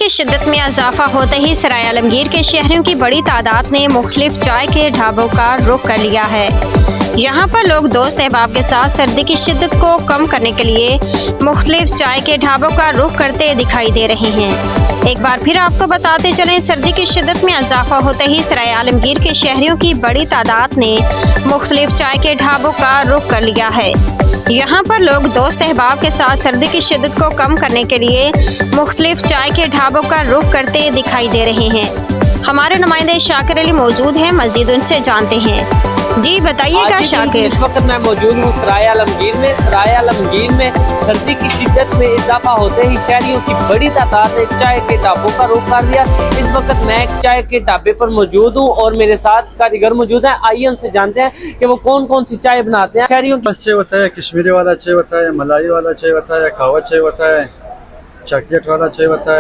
की शिद्दत में इजाफा होते ही सराय आलमगीर के शहरियों की बड़ी तादाद ने मुख्तलिफ चाय के ढाबों का रुख कर लिया है। यहाँ पर लोग दोस्त अहबाब के साथ सर्दी की शिद्दत को कम करने के लिए मुख्तलिफ चाय के ढाबों का रुख करते दिखाई दे रहे हैं। एक बार फिर आपको बताते चलें, सर्दी की शिद्दत में इजाफा होते ही सराय आलमगीर के शहरियों की बड़ी तादाद ने मुख्तलिफ चाय के ढाबों का रुख कर लिया है। यहाँ पर लोग दोस्त अहबाब के साथ सर्दी की शिद्दत को कम करने के लिए मुख्तलिफ चाय के ढाबों का रुख करते दिखाई दे रहे हैं। हमारे नुमाइंदे शाकिर अली मौजूद हैं, मजीद उनसे जानते हैं। जी बताइएगा शाकिर। इस वक्त मैं मौजूद हूँ सराय आलमगीर में। सराय आलमगीर में सर्दी की शिद्दत में इजाफा होते ही शहरियों की बड़ी तादाद ने चाय के ढाबों का रुख कर दिया। इस वक्त मैं एक चाय के ढाबे पर मौजूद हूँ और मेरे साथ कारीगर मौजूद हैं। आइए उनसे जानते हैं कि वो कौन कौन सी चाय बनाते हैं। शहरियों की चाय होता है, कश्मीरी वाला चाय होता है, मलाई वाला चाय होता है, कहवा चाय होता है, चॉकलेट वाला चाय होता है।